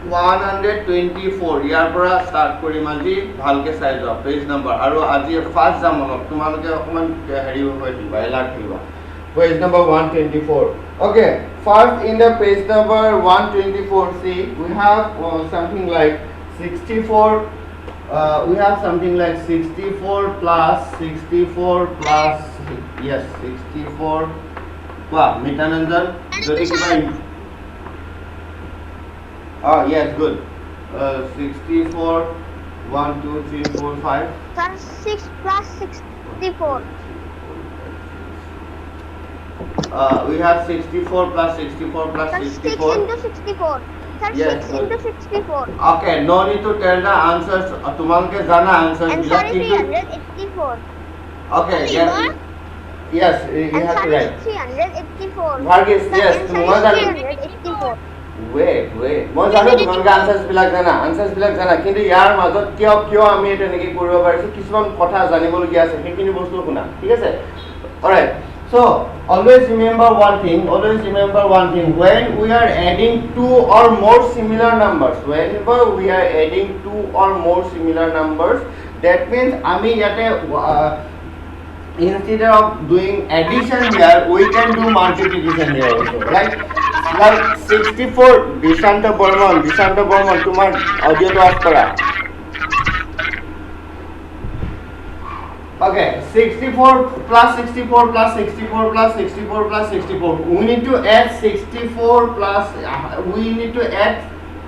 124 ইয়াৰ পৰা ষ্টাৰ্ট কৰিম আজি ভালকে চাই যোৱা পেজ নম্বৰ আৰু আজি ফাৰ্ষ্ট যাম অলপ তোমালোকে অকমান হেৰি হৈ থাকিবা এলাৰ্ট থাকিবা page number 124 okay first in the page number 124 see we have something like 64 we have something like 64 plus 64 plus yes 64 wow Mitananjan jodi kiba oh yes good 64 1 2 3 4 5 Sir, 6 plus 64. We have 64 plus 64 plus Sir, 64 6 into 64. Sir, yes 6 into 64. okay no need to tell the answers tumalke jana answers Answer is 384. okay yes yes you have to Answer write is 384. Varghese Sir, yes answer moi is jano 384. wait moi jano tumalke answers bilak jana kintu yar majot kyo ami eta neki koribo parisu kisuman kotha janibologia ase hekini bostu kuna thik ase alright so always remember one thing when we are adding two or more similar numbers whenever we are adding two or more similar numbers that means ami yate instead of doing addition here we can do multiplication here also right like 64 Dishanta Burman tumar audio to off kora okay 64 plus 64 plus 64 plus 64 plus 64 we need to add 64 plus we need to add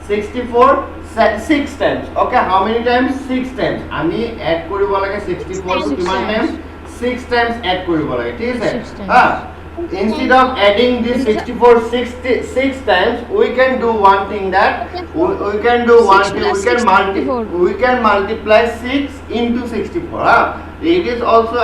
64 6 times okay how many times 6 times ami add koribo lage 64 to kiman times 6 times add koribo lage thik ase ha instead of adding this 64 6 times we can do one thing that we can do one thing we can multiply 6 into 64 ha it is also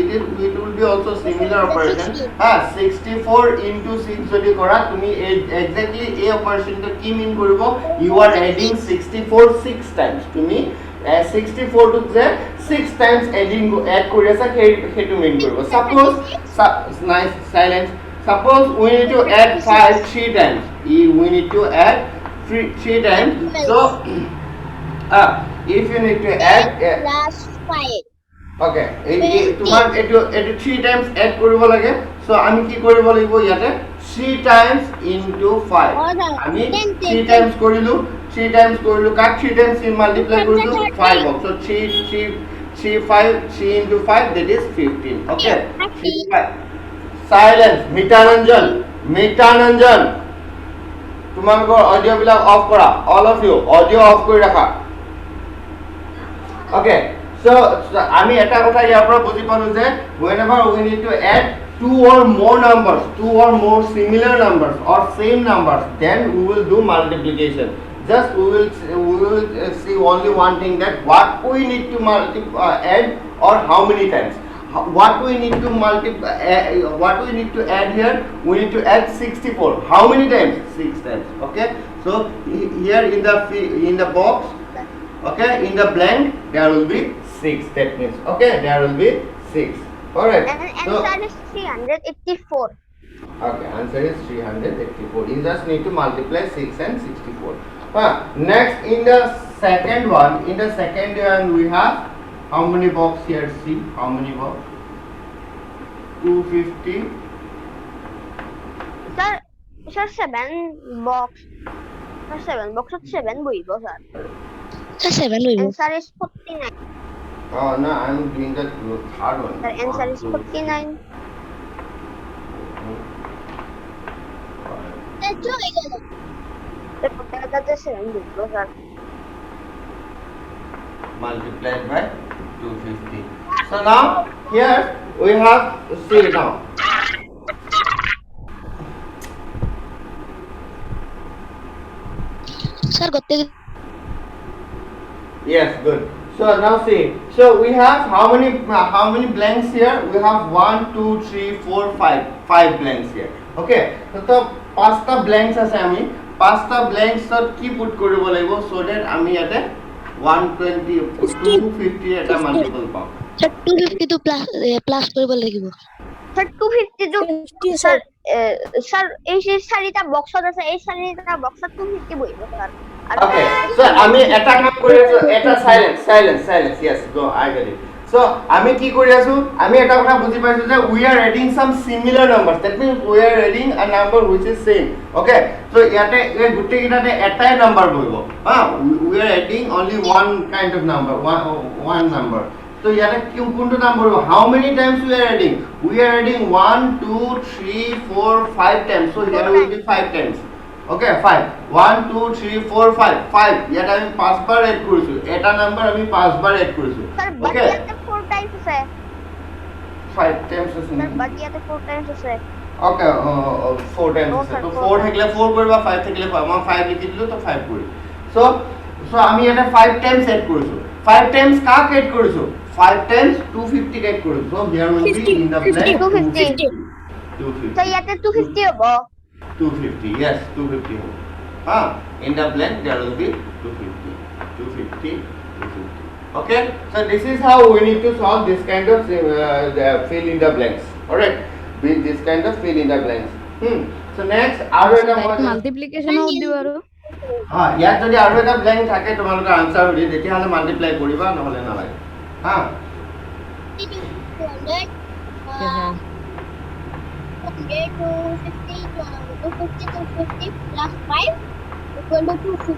it will be also similar operation ha 64 into 6 jodi kora tumi exactly a operation to ki mean koribo you are adding 64 6 times tumi 64 to the 6 times add kori asa hetu mean koribo suppose nice silence suppose we need to add 5 3 times we need to add 3 times so if you need to add Plus 5. okay তোমার এটো 3 Times add কৰিব লাগে so আমি কি কৰিব লাগিব ইয়াতে 3 Times into 5 আমি 3 টাইমস কৰিলো কাক 3 টাইমস মাল্টিপ্লাই কৰিলো 5 so 3 5 3 into 5 that is 15 okay silence মিতানঞ্জন তোমালোকৰ অডিও বিলাক অফ কৰা all of you audio of কৰি ৰাখা okay so আমি এটা কথা ইয়াৰ পৰা বুজি পালো যে whenever we need to add two or more numbers two or more similar numbers or same numbers then we will do multiplication just we will see only one thing that what we need to add or how many times what we need to add here we need to add 64 how many times 6 times okay so here in the box okay in the blank there will be 6 that means okay there will be 6 all right And answer is 384. okay answer is 384 you just need to multiply 6 and 64 next in the second one we have how many box here see how many box 250 Sir 7 box. Sir 7 box of 7 boibo sir. Sir 7 boibo. Answer is 49. oh no I'm doing the third one Sir answer is 49. Sir total 7 boibo sir. multiplied by 250 so now here we have see now Sir gotte yes good so now see so we have how many blanks here we have 1 2 3 4 5 blanks here okay so pasta blanks ase ami pasta blanks ot ki put koribo laibo so that ami ate 120 250 eta multiple পাও Sir 250 to plus koribo lagibo Sir 250 to sir sir এই যে চাৰিটা বক্সত আছে এই চাৰিটা বক্সত 250 বহিব স্যাৰ আৰু Okay, so আমি এটা কাম কৰি আছো এটা silence yes go I get it so আমি কি কৰি আছো আমি এটা কথা বুজি পাইছো যে we are adding some similar numbers that means we are adding a number which is same okay so ইয়াতে এই গুটেই কিটাতে এটাই নাম্বার বহিব হা we are adding only one kind of number one number so ইয়াতে কোনটো নাম্বার বহিব how many times we are adding 1 2 3 4 5 times so here will be 5 times okay 5 1 2 3 4 5 5 ইয়াত আমি 5 বাৰ এড কৰিছো এটা নাম্বাৰ আমি 5 বাৰ এড কৰিছো স্যার okay বাকিয়াতে 4 টাইমস আছে 5 times আছে স্যার বাকিয়াতে 4 টাইমস আছে okay 4 times No, আছে sir, তো four 4 থাকিলে 4 কৰিবা 5 থাকিলে 5 মই 5 লিখি দিলো তো 5 কৰি so আমি এটা 5 times এড কৰিছো 5 times কাক এড কৰিছো 5 times 250 এড কৰিছো so here will be in the blank 250 250 তো ইয়াতে 250 হ'ব 250 yes 250 ho in the blank there will be 250 okay so this is how we need to solve this kind of fill in the blanks all right with this kind of fill in the blanks so next আৰু এটা multiplication out দিব আৰু ইয়াত যদি আৰু এটা blank থাকে তোমালোকৰ আনসাৰ হৈ তেতিয়া হলে মাল্টিপ্লাই কৰিবা নহলে নালাগে হা 250 plus 5 equal to 250.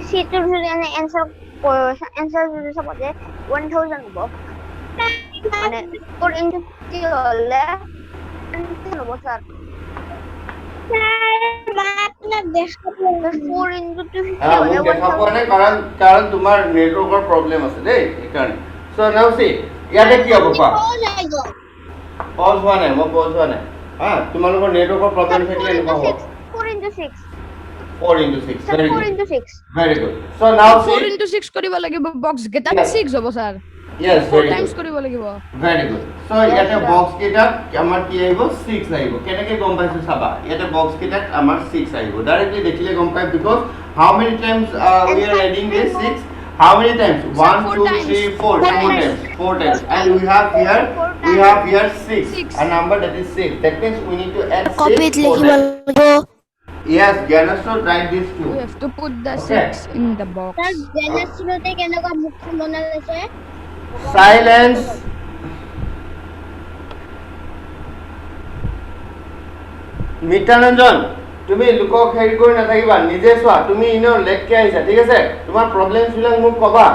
সিটোৰ যদি আমি এনসার যদি সবতে 1000 হ'ব মানে 4 into 50 হলে 1000 হ'ব স্যার আপনার দেখাবো 4 into 250 মোক হলে দেখা পোৱা নাই কাৰণ তোমাৰ নেটৱৰ্কৰ প্ৰবলেম আছে দেই এইকাৰণে so now see ইয়াতে কি হ'ব পা পজ হোৱা নাই মই পজ হোৱা নাই হা তোমালোকৰ নেটৱৰ্কৰ প্ৰবলেম থাকিলে এনেকুৱা হ'ব 4 into 6 4 into 6 very 4 good into 6 very good so now 4 see into 6 কৰিব লাগিব বক্স গেটাত Yes. 6 হ'ব sir yes 4 very Times good কৰিব লাগিব very good so ইয়াতে বক্স কেইটাত আমাৰ কি আহিব 6 আহিব কেনেকৈ গম পাইছো চাবা ইয়াতে বক্স কেইটাত আমাৰ 6 আহিব ডাইৰেক্টলি দেখিলে গম পাই because how many times we are adding this 6 how many times 1 four 2 times. 3 4 Four four times. times 4 times and we have here 6 Six. a number that is 6 that means we need to add 6 কপিত four লিখিব times. লাগিব yes Ganesh write this too we have to put the Okay. 6 in the box তার জেনারেশনতে কেনেকুৱা মুখখন বনাইছে silence মিতানঞ্জন তুমি লোকক হেৰি কৰি নাথাকিবা নিজে চোৱা তুমি ইনো লেখকে আহিছা ঠিক আছে তোমাৰ প্ৰবলেমছ বিলাক মোক কবা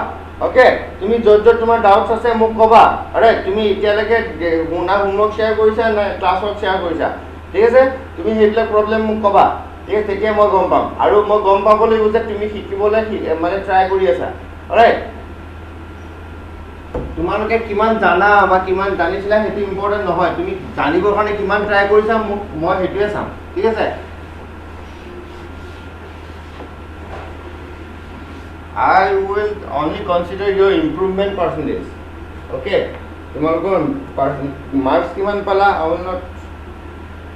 ওকে তুমি য'ত য'ত তোমাৰ ডাউটছ আছে মোক কবা আৰে তুমি এতিয়ালৈকে না হোমৱৰ্ক শ্বেয়াৰ কৰিছা না ক্লাছত শ্বেয়াৰ কৰিছা ঠিক আছে তুমি সেইবিলাক প্ৰবলেম মোক কবা ঠিক আছে তেতিয়া মই গম পাম আৰু মই গম পাব লাগিব যে তুমি শিকিবলৈ মানে ট্ৰাই কৰি আছা অলৰাইট তোমালোকে কিমান জানা বা কিমান জানিছিলা সেইটো ইম্পৰ্টেণ্ট নহয় তুমি জানিবৰ কাৰণে কিমান ট্ৰাই কৰিছা মোক মই সেইটোৱে চাম ঠিক আছে I will only consider your improvement percentage okay তোমালোকৰ মাৰ্কস কিমান পালা I will not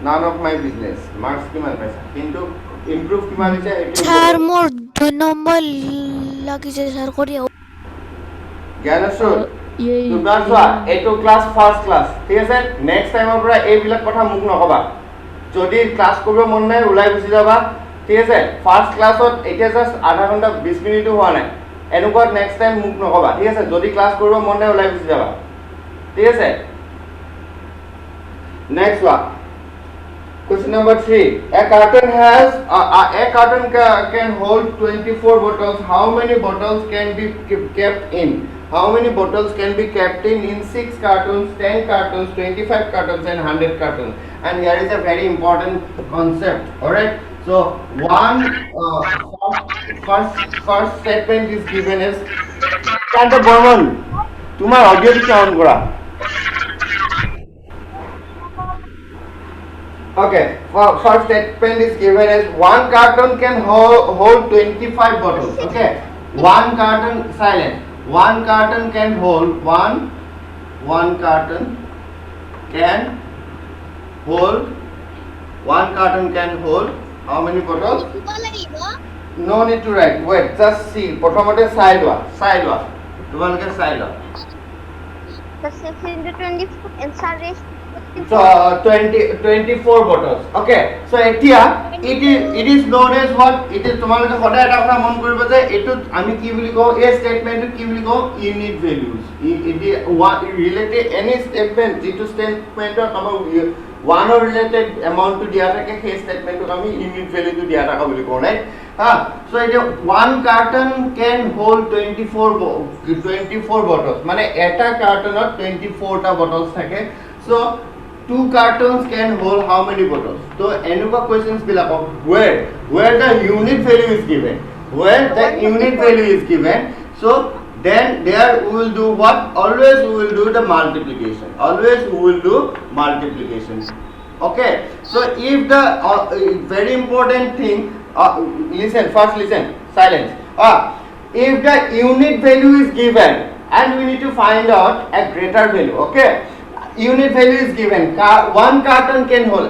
none of my business marks কিমান পাইছা কিন্তু improve কিমান হৈছে সেইটো স্যার মোৰ 2 নম্বৰ লাগিছে স্যাৰ কৰি জ্ঞানেশ্বৰ এই তোমাৰ চোৱা এইটো ক্লাছ ফাৰ্ষ্ট ক্লাছ ঠিক আছে নেক্সট টাইমৰ পৰা এইবিলাক কথা মোক নকবা যদি ক্লাছ কৰিব মন নাই ওলাই গুচি যাবা ঠিক আছে ফাৰ্ষ্ট ক্লাছত এতিয়া জাষ্ট আধা ঘণ্টা 20 মিনিটো হোৱা নাই এনেকুৱা নেক্সট টাইম মোক নকবা ঠিক আছে যদি ক্লাছ কৰিব মন নাই ওলাই গুচি যাবা ঠিক আছে next one question number 3 a carton has a carton can hold 24 bottles how many bottles can be kept in how many bottles can be kept in 6 cartons 10 cartons 25 cartons and 100 cartons and here is a very important concept all right so one first statement is given as Kanta Burman তোমার audio কি on করা okay first statement is given as one carton can hold 25 bottles okay one carton silent one carton can hold one carton can hold how many bottles no need to write wait just see prothomate side wa তোমালকে side wa the 6 into 24 answer is So 24 bottles. Okay. So এতিয়া it is known as what? It is তোমালোকে সদায় এটা কথা মন কৰিব যে এটো আমি কি বুলি কওঁ এই স্টেটমেন্টটো কি বুলি কওঁ unit values related any statement যেটো স্টেটমেন্টত আমাৰ ওয়ানৰ ৰিলেটেড এমাউন্টটো দিয়া থাকে সেই স্টেটমেন্টক আমি ইউনিট ভ্যালুটো দিয়া থাকা বুলি কওঁ right so it 1 carton can hold 24 bottles মানে এটা কাৰ্টনত 24 টা bottles থাকে so 2 cartons can hold how many bottles so enuka questions bilakok where the unit value is given so then there we will do what always we will do the multiplication okay so if the very important thing listen silence if the unit value is given and we need to find out a greater value okay unit value is given 1 carton can hold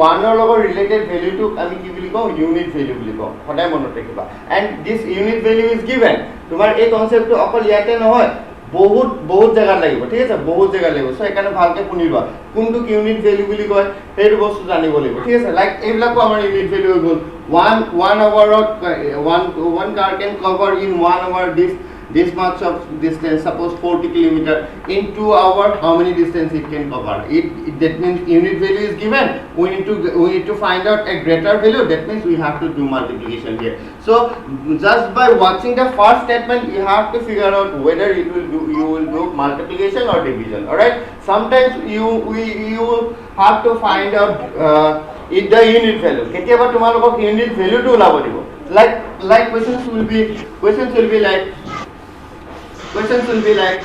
one or logo related value to ami ki boli ko unit value boli ko hoday monot rakhiba and this unit value is given tomar ei concept to okol yate nohoy বহুত জায়গা লাগিব ঠিক আছে বহুত জায়গা লাগিব so এখানে ভালকে শুনিবা কোনটো ইউনিট ভ্যালু বুলি কয় সেই বস্তু জানিব লাগিব ঠিক আছে লাইক এইবিলাকো আমাৰ ইউনিট ভ্যালু হৈ গল 1 hour-ত 1 car can cover in 1 hour this much of distance suppose 40 kilometer in 2 hours how many distance it can cover that means unit value is given we need to find out a greater value that means we have to do multiplication here so just by watching the first statement you have to figure out whether you will do multiplication or division all right sometimes you will have to find out the unit value ketiaba tumalok unit value to ulabo dibo like questions will be like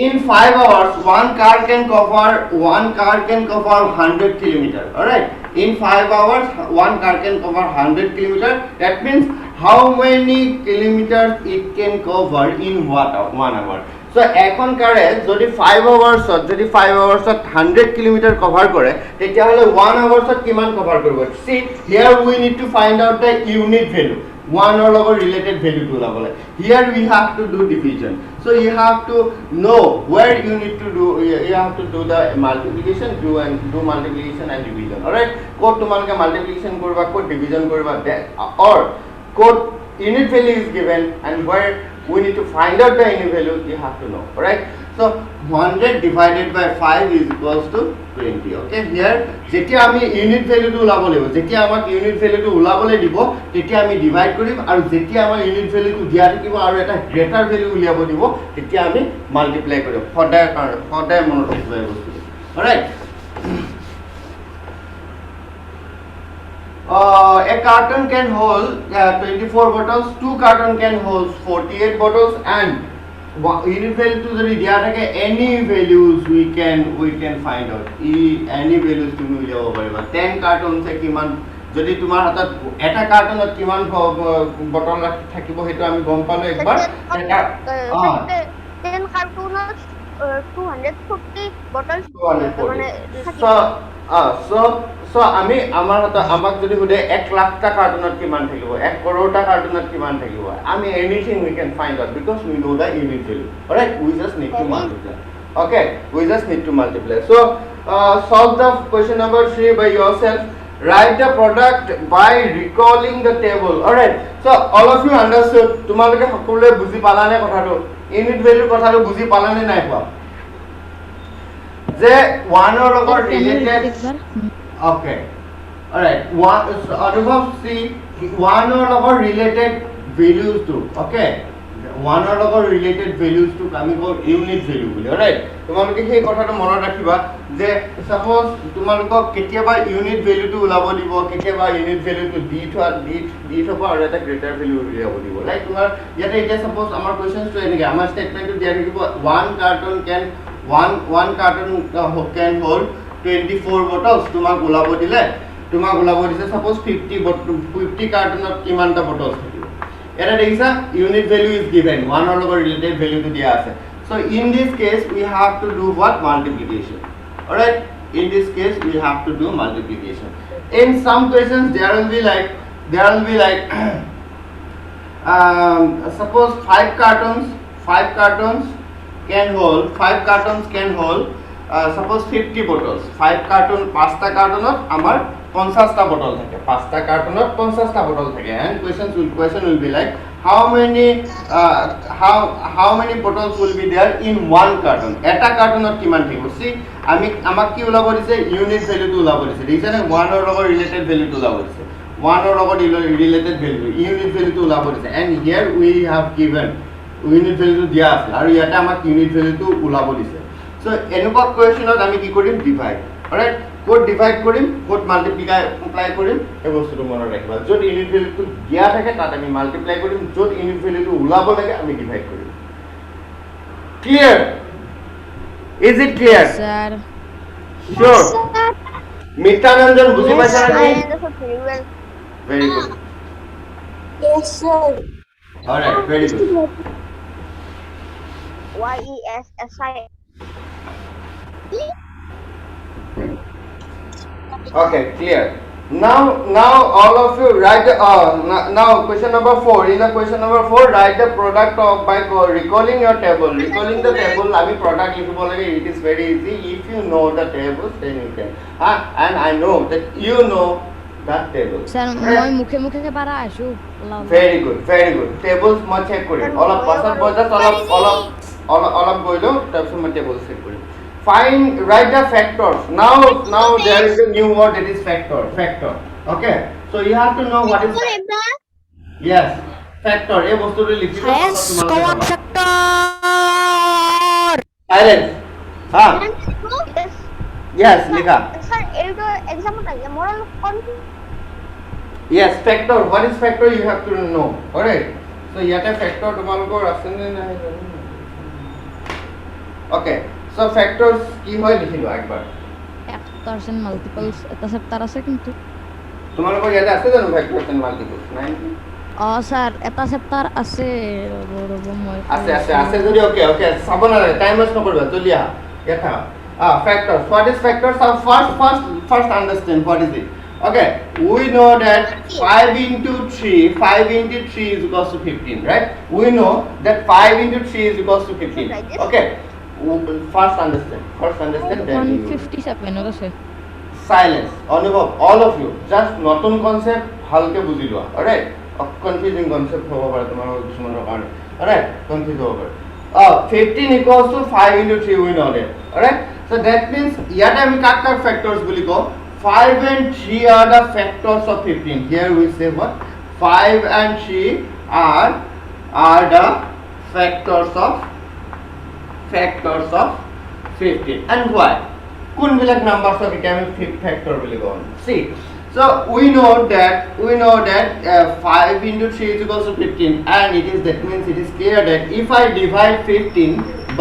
in 5 hours one car can cover 100 kilometer all right in 5 hours one car can cover 100 kilometer that means how many kilometers it can cover in 1 hour so এখন কারে যদি 5 hours 100 kilometer cover করে তেতিয়া হলে 1 hours কিমান cover করব see here we need to find out the unit value one or logo related value to label here we have to do division so you have to know where you need to do you have to do the multiplication do multiplication and division all right code tumalke multiplication korba code division korba or code unit value is given and where we need to find out the unit value you have to know all right so 100 divided by 5 is equals to 20 okay here jetia ami unit value to ulabo lebo jetia amak unit value to ulabole dibo tetia ami divide korim aru jetia amar unit value to dia thakibo aru eta greater value uliabo dibo tetia ami multiply korim hoday monot rakhibo ei bostu all right a carton can hold 24 bottles 2 carton can hold 48 bottles and unit value to the dia thake any values we can find out any values tumi uliabo pariba 10 cartons e kiman jodi tumar hatat eta cartonot kiman bottle thakibo hetu ami gom palo ekbar 10 cartonot 240 bottles so আমি আমার হাতে আমাক যদি হুদে 1 লাখ টা কার্টুনত কিমান থাকিব 1 crore টা কার্টুনত কিমান থাকিব আমি anything we can find out because we know the unit value all right we just need to multiply okay we just need to multiply so solve the question number 3 by yourself write the product by recalling the table all right so all of you understood তোমালোকে সকলে বুজি পালানে কথাটো unit value কথাটো বুজি পালানে নাই পা যে 1 or over related okay all right one above see one or over related values to okay one or over related values to আমি কো unit value বলি all right তোমালোকে সেই কথাটো মনত ৰাখিবা যে suppose তোমালোকক কেতিয়াবা unit value to উলাব দিব কেতিয়াবা unit value to দি থব আৰু এটা greater value উলিয়াব দিব লাইক তোমাৰ ইয়াতে এটা suppose আমাৰ questions to এনেকে আমাৰ statement to দিয়া থাকিব one carton can hold 24 bottles তোমাক উলাব দিছে suppose 50 cartonot কিমানটা bottles থাকিব এটা দেখিছা unit value is given one or logo related value to দিয়া আছে so in this case we have to do what multiplication all right in this case we have to do multiplication in some questions there will be like suppose 5 cartons can hold 5 cartons can hold suppose 50 bottles 5 carton 5টা কার্টনত আমার 50টা bottle থাকে 5টা কার্টনত 50টা bottle থাকে and question will be like how many bottles will be there in one carton এটা কার্টনত কিমান থাকিব সি আমি আমাক কি উলাব দিছে ইউনিট ভ্যালুটো উলাব দিছে ৰিজনে 1 ৰ লগত ৰিলেটেড ভ্যালুটো উলাব দিছে 1 ৰ লগত ৰিলেটেড ভ্যালু ইউনিট ভ্যালুটো উলাব দিছে and here we have given unit ভ্যালুটো দিয়া আছে আৰু ইয়াতে আমাক ইউনিট ভ্যালুটো উলাব দিছে সো এনেকুৱা কোৱেশ্যনত আমি কি কৰিম ডিভাইড অলৰাইট কোড ডিভাইড কৰিম কোড মাল্টিপ্লাই কৰিম এই বস্তুটো মনত ৰাখিবা য'ত ইউনিট ভ্যালুটো দিয়া থাকে তাত আমি মাল্টিপ্লাই কৰিম য'ত ইউনিট ভ্যালুটো উলাব লাগে আমি ডিভাইড কৰিম clear is it clear Sir. শিওৰ মিত্ৰানন্দন বুজি পাইছা I নে understood very well. Very good Yes, sir. Alright very good YESSI. Okay, clear. Now all of you write now question number 4. In the question number 4, write the product of by recalling your table. Recalling the table, আমি product লিখিব লাগে. It is very easy. If you know the tables, then you can. And I know that you know that table. Sir, মই মুখে মুখে পাৰা আছো Very good, very good. Tables মই check কৰিম. অলপ পাছত বজাত অলপ গইলো তাৰপিছত মই table check কৰিম. Find write the factors. Now there is a new word that is factor. Okay. So you have to know what is yes factor. এই বস্তুটো লিখিব Science common factor. silence ha Yes. yes লিখা Sir, এইটো exam ত আহিছে মোৰ অলপ confused. yes factor. What is factor you have to know. Alright. So ইয়াতে factor তোমালোকৰ আছে নে নাই okay. So factors কি হয় লিখিলো একবাৰ factors and multiples এটা চেপ্টাৰ আছে কিন্তু তোমালোকৰ ইয়াতে আছে জানো factors and multiples নাই স্যাৰ এটা চেপ্টাৰ আছে ৰব মই আছে যদি okay চাব নালাগে টাইম ওয়েস্ট নকৰিবা জলদি আহা ইয়াত factors. What is factors? So first understand what is it. Okay, we know that 5 into 3 is equals to 15, right? We know that 5 into 3 is equals to 15. Okay, first understand then you 157 ৰ আছে silence. All of you just নতুন concept ভালকে বুজি লোৱা, alright? Confusing concept হ'ব পাৰে তোমাৰ কিছুমানৰ কাৰণে, alright? Confuse হ'ব পাৰে 15 equals to 5 into 3 we know that, alright? So that means ইয়াতে আমি কাক factors বুলি কওঁ 5 and 3 are the factors of 15. Here we say what 5 and 3 are the factors of 15. And why কোনবিলাক numbers of it আমি factor বুলি কওঁ see. So we know that 5 into 3 is equals to 15 and that means it is clear that if I divide 15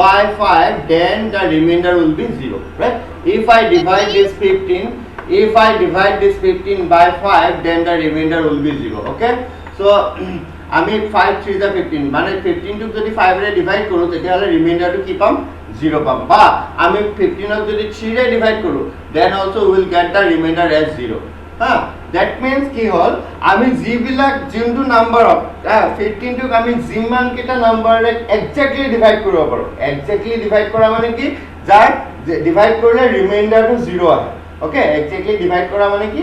by 5 then the remainder will be 0, right? If I divide this 15 by 5 then the remainder will be 0, okay? So আমি 5 3 the 15 মানে 15 টো যদি 5 ৰে divide কৰো তেতিয়া হলে ৰিমাইন্ডাৰটো কি পাম 0 পাম বা আমি 15 ক যদি 3 ৰে ডিভাইড কৰো then also we will get the remainder as 0. That means কি হল আমি জিবিলাক যোনটো নাম্বার অফ 15 টোক আমি জিমান কেটা নাম্বাৰে এক্স্যাক্টলি ডিভাইড কৰিব পাৰো এক্স্যাক্টলি ডিভাইড কৰা মানে কি যাৰ ডিভাইড কৰিলে ৰিমাইন্ডাৰটো 0 আহে okay এক্স্যাক্টলি ডিভাইড কৰা মানে কি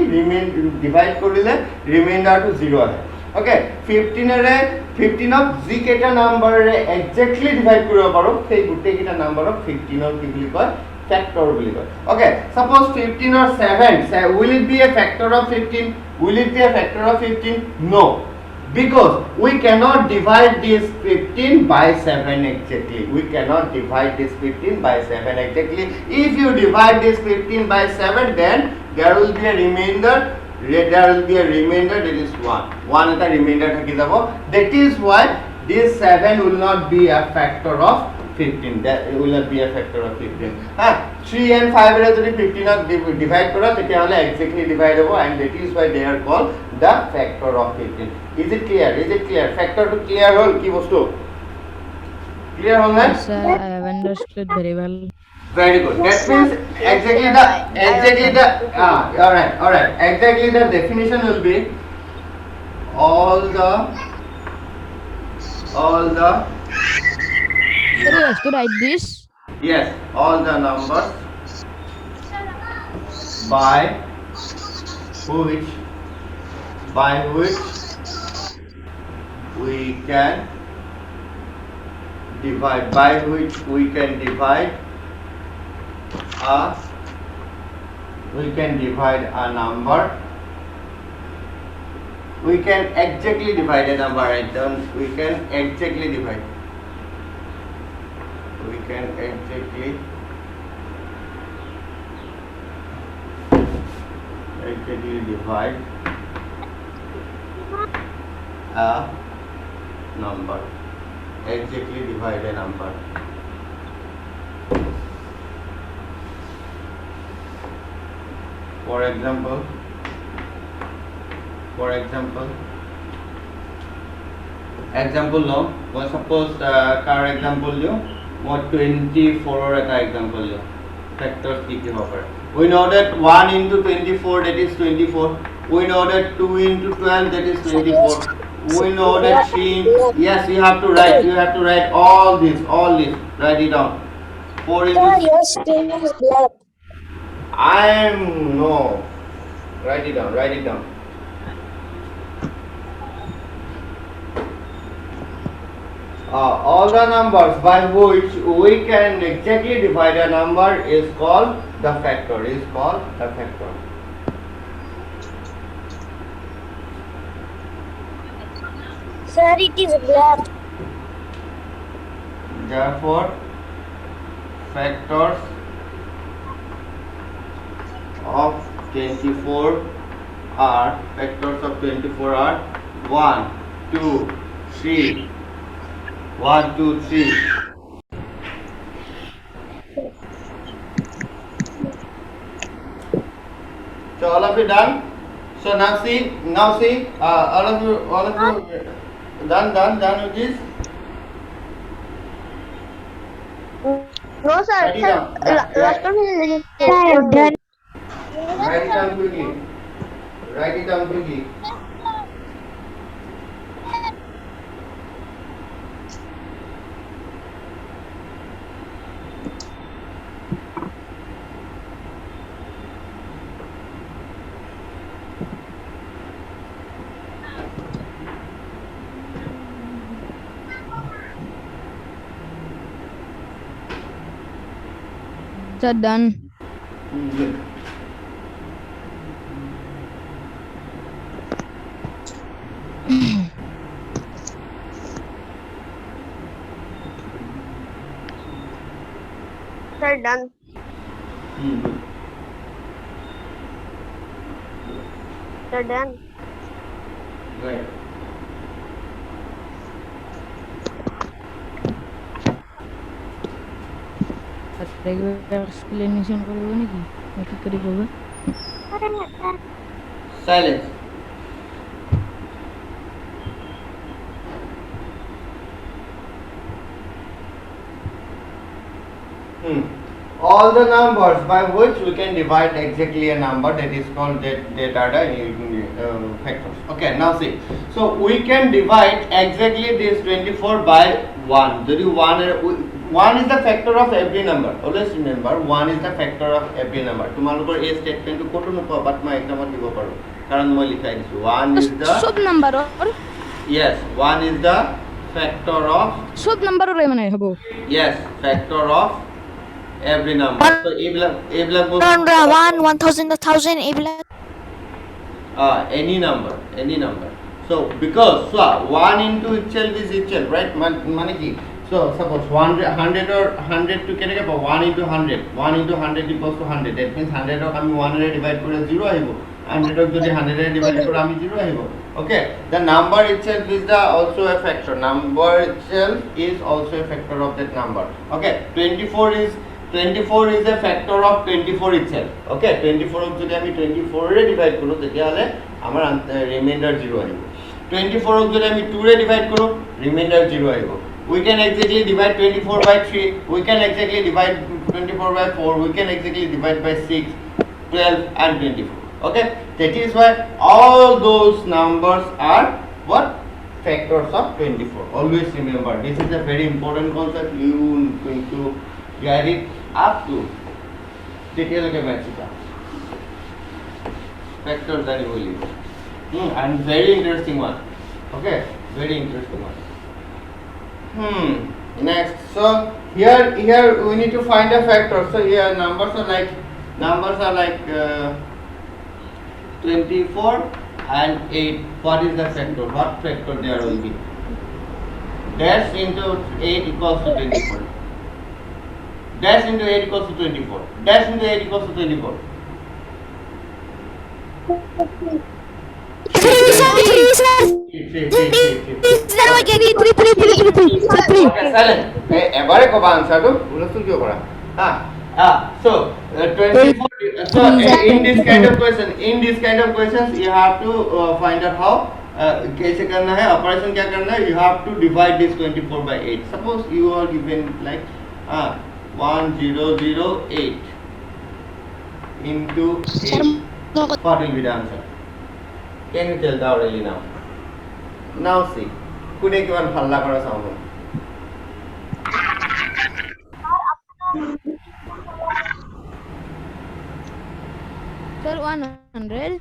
ডিভাইড কৰিলে ৰিমাইন্ডাৰটো 0 আহে okay 15 of যি কেটা নাম্বাৰে এক্স্যাক্টলি ডিভাইড কৰিব পাৰো সেই গুটে কেটা নাম্বাৰক 15 ৰ কি বুলি কয় factor will be okay. Suppose 15 or 7 will it be a factor of 15? Will it be a factor of 15? No, because we cannot divide this 15 by 7 exactly. We cannot divide this 15 by 7 exactly. If you divide this 15 by 7 then there will be a remainder. That is 1 is the remainder thaki jabo. That is why this 7 will not be a factor of 15. That will not be a factor of 15. 3 and 5 रे যদি 15 divide কৰা তেতিয়া হলে exactly divide হ'ব and that is why they are called the factor of 15. Is it clear? Factor to clear হল কি বস্তু clear হল না sir I have understood very well. Very good. That means exactly the all right. Exactly the definition will be all the Sir, you have to write this. Yes, all the numbers by which we can divide, by which we can divide a number. We can exactly divide a number. We can exactly divide. We can exactly divide a number. Exactly divide a number. For example, no, suppose car example लो, मैं 24 का example लो, factors की होगा. We know that 1 into 24 that is 24. We know that 2 into 12 that is 24. We know that 3. Yes, you have to write. You have to write all this. Write it down. 4 Sir, into. your screen is black. No. Write it down. All the numbers by which we can exactly divide a number is called the factor. Sir, it is black. Therefore, factors of 24 are 1, 2, 3. 1, 2, 3. So all of you done? So now see, all of you done with this? No, sir. Write it Sir, down. last one is Done. Write it down quickly. Sir, done. Good. Sir, done. Good. Sir, done. Right. Regular explanation करोगे नहीं कि मैं क्या करेगा? Silence. All the numbers by which we can divide exactly a number, that is called that are the factors. Okay, now see. So we can divide exactly this 24 by 1. যদি 1 is the factor of every number. Always remember 1 is the factor of every number. তোমালোকৰ এই স্টেটমেন্টটো কতো নোপোৱা, বাট মই এক্সামত দিব পাৰো কাৰণ মই লিখাই দিছো 1 is the সব নাম্বাৰৰ yes 1 is the factor of সব নাম্বাৰৰে মানে হ'ব. yes factor of every number. So এইবিলাক বস্তু 1, 1000, 1000, এইবিলাক. any number. So because 1 into itself is itself, right? মানে কি? So suppose 100 or 100 to কেনেকৈ পাব? 1 into 100. 1 into 100 equals to 100. That means 100 ক আমি 1 ৰে ডিভাইড কৰি 0 আহিব. 100 ক যদি 100 ৰে ডিভাইড কৰি আমি 0 আহিব. Okay, the number itself is also a factor. Number itself is also a factor of that number. Okay, 24 is a factor of 24 itself. Okay, 24 ক যদি আমি 24 ৰে ডিভাইড কৰো তেতিয়াহলে আমাৰ ৰিমাইন্ডাৰ 0 আহিব. 24 ক যদি আমি 2 ৰে ডিভাইড কৰো ৰিমাইন্ডাৰ 0 আহিব. We can exactly divide 24 by 3. We can exactly divide 24 by 4. We can exactly divide by 6, 12 and 24. Okay, that is why all those numbers are what? factors of 24. Always remember, this is a very important concept. You going to get it up to detail ke machita factors that you will use. And very interesting one. Okay, very interesting one. Next, so here we need to find a factor. So here numbers are like 24 and 8. What is the factor? What factor there will be? Dash into 8 equals to 24. Dash into 8 equals to 24. Dash into 8 equals to 24. এবারে কবা আনসারটো উলসুল কিয় কৰা so 24 so in this kind of questions you have to find out how कैसे करना है operation क्या करना है you have to divide this 24 by 8 suppose you are given like 1008 into 8 what will be the answer can you tell that already now see কোনে কিমান ফাল্লা কৰা চাও Sir, 100.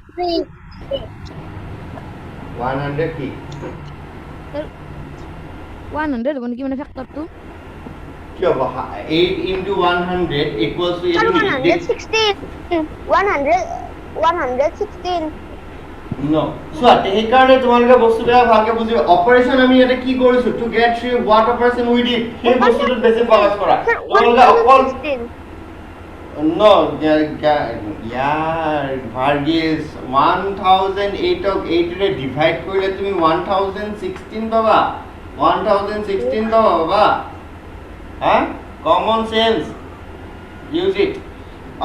100 কি Sir, 100 মানে কি মানে ফ্যাক্টরটো কি হবে 8 into 100 equals to Sir, 116. No. So, সেইকাৰণে তোমালোকে বস্তুবিলাক ভালকে বুজিবা অপাৰেচন আমি এটা কি কৰিছো to get three what operation we did সেই বস্তুটোত বেছি ফকাস কৰা তোমালোকে অকল No, yaar, Varghese, 1008 of 8 रे divide करिले তুমি 1016 पाबा 1016 पाबा हाँ common sense use it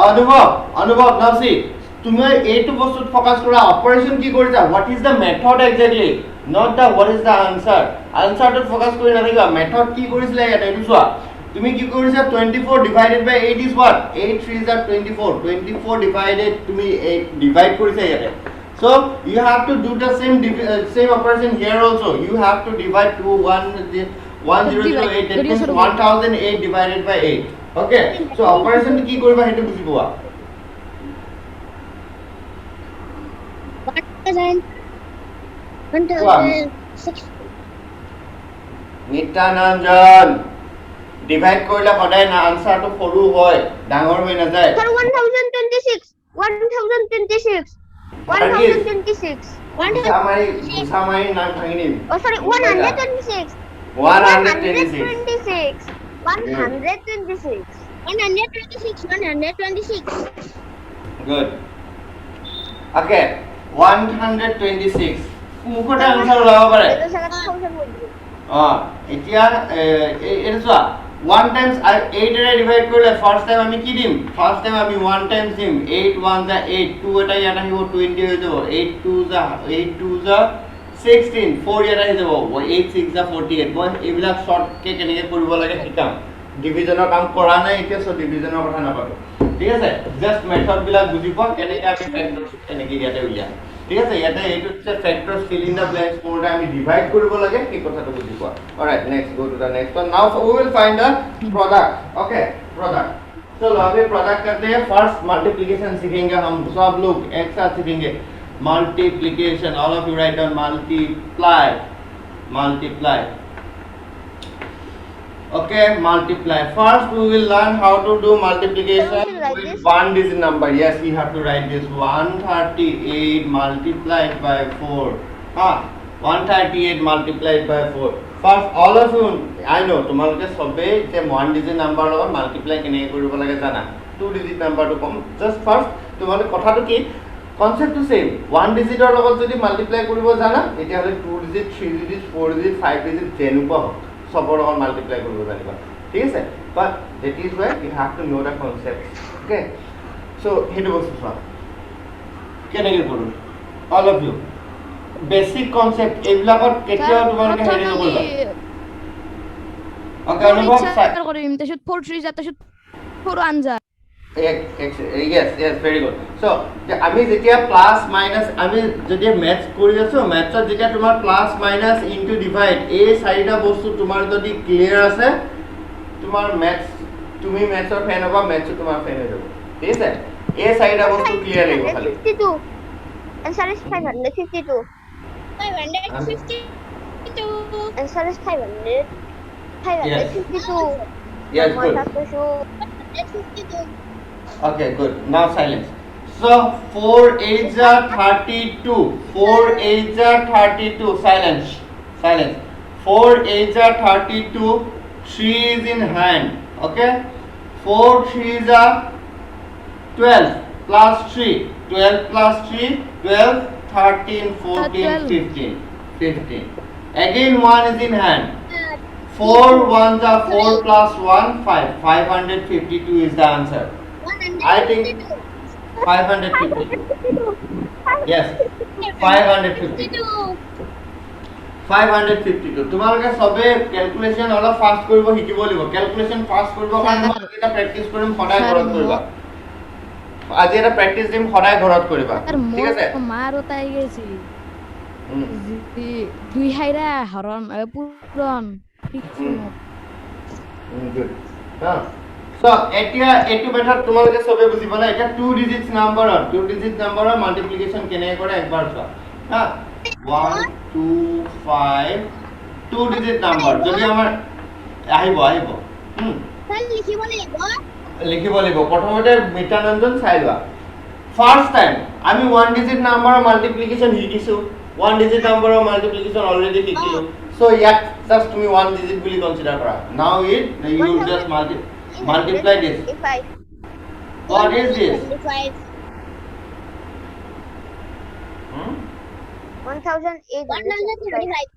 अनुभव now see তুমি এইটো বস্তুত ফকাস কৰা অপাৰেশন কি কৰিছা what is the method exactly not the what is the answer to focus কৰি নাথাকিবা মেথড কি কৰিছিলে এটা এইটো চোৱা তুমি কি কৰিছা 24 divided by 8 is what 8 3s are 24 divided তুমি 8 divide কৰিছা ইয়াতে so you have to do the same operation here also you have to divide 1008 that means 1008 divided by 8 okay so operation কি কৰিবা হেতু বুজি পোৱা 1006 নিত্যানঞ্জন ডিভাইড কৰিলে সদায় না আনসাৰটো সৰু হয় ডাঙৰ হৈ না যায় Sir, 1026. সামাই নাম ভাঙিনি Oh, sorry, 126. 126. good okay 126 মুখটা আনসাৰ ওলাব পাৰে এতিয়া এটা চোৱা 1 times 8 ৰে ডিভাইড কৰিলে ফার্স্ট টাইম আমি কি দিম ফার্স্ট টাইম আমি 1 টাইমস দিম 8 1 যা 8 2 এটা ইয়াত আহিব 20 হৈ যাব 8 2 যা 16 4 ইয়াত আহি যাব 8 6 যা 48 মই এইবিলাক শর্ট কে কেনেকৈ কৰিব লাগে শিকাম ডিভিজনৰ কাম কৰা নাই এতিয়া সো ডিভিজনৰ কথা নাপাতো ঠিক আছে জাস্ট মেথড বিলাক বুজি পোৱা কেনেকৈ আমি ফ্যাক্টৰস কেনেকৈ ইয়াতে উলিয়াম ঠিক আছে ইয়াতে এইটো ফ্যাক্টৰস ফিল ইন দা ব্ল্যাঙ্কস কোনটা আমি ডিভাইড কৰিব লাগে এই কথাটো বুজি পোৱা alright next go to the next one now we will find the product okay product चलो अभी प्रोडक्ट करते हैं फर्स्ट मल्टीप्लिकेशन सीखेंगे हम सब लोग एक साथ सीखेंगे multiplication all of you write down multiply okay multiply first we will learn how to do multiplication Like with this? one digit number yes we have to write this 138 multiplied by 4 138 multiplied by 4 first all of you I know তোমালোকে সবে যে one digit number লগত multiply কেনেকৈ কৰিব লাগে জানা two digit number to com just first তোমালোকে কথাটো কি concept to same one digit or লগত যদি multiply কৰিব জানা এটা হলে 2 digit 3 digit 4 digit 5 digit যেনেকুৱা হোক সবৰ লগত multiply কৰিব জানিবা ঠিক আছে but that is why you have to know the concept okay so হেতু বস্তু চোৱা কেনেকৈ কৰোঁ all of you basic concept এইবিলাকত কেতিয়াও তোমালোকে হেৰি নকৰিবা okay অনুভৱ কৰিম তাৰপিছত 4 3 যা তাৰপিছত 4 1 যা yes, very good. So, আমি যেতিয়া প্লাস মাইনাস আমি যদি ম্যাথছ কৰি আছো ম্যাথছত যেতিয়া তোমাৰ প্লাস মাইনাস ইনটু ডিভাইড এই চাৰিটা বস্তু তোমাৰ যদি ক্লিয়াৰ আছে তোমাৰ ম্যাথছ তুমি ম্যাথছৰ ফেন হ'বা ম্যাথছ তোমাৰ ফেন হৈ যাব ঠিক আছে এই চাৰিটা বস্তু ক্লিয়াৰ লাগিব খালি 552. Answer is 552. 552. Answer is 500. 552. yes good 552. okay good now silence so 4 8s are 32 4 8s are 32 silence 4 8s are 32 3 is in hand okay 4 3s are 12 plus 3 12 plus 3 12 13 14 15 again 1 is in hand 4 1s are 4 plus 1 5 552 is the answer I think 552 yes 552 552 তোমালোকে সবে calculation অলপ fast কৰিব শিকিব লাগিব calculation fast কৰিব কাৰণে মই এটা প্ৰেক্টিস কৰিম সদায় ঘৰত কৰিবা আজি এটা প্ৰেক্টিস দিম সদায় ঘৰত কৰিবা ঠিক আছে মাৰ উতাই গৈছি দুই হাইৰা হৰণ পূৰণ good ha so এতিয়া এটো মেথড তোমালোকে সবে বুজি পালা এটা 2 ডিজিটস নাম্বাৰৰ 2 ডিজিট নাম্বাৰৰ মাল্টিপ্লিকেশন কেনে কৰে একবাৰ চোৱা হা 1 2 5 2 ডিজিট নাম্বাৰ যদি আমাৰ আহিব লিখিব লাগিব প্ৰথমতে মিটানঞ্জন চাই লোৱা ফাৰ্স্ট টাইম আমি 1 ডিজিট নাম্বাৰৰ মাল্টিপ্লিকেশন শিকিছো 1 ডিজিট নাম্বাৰৰ মাল্টিপ্লিকেশন অলৰেডি শিকিলো so ইয়াত just তুমি 1 digit বুলি consider কৰা now it you will just multiply this what is this 1835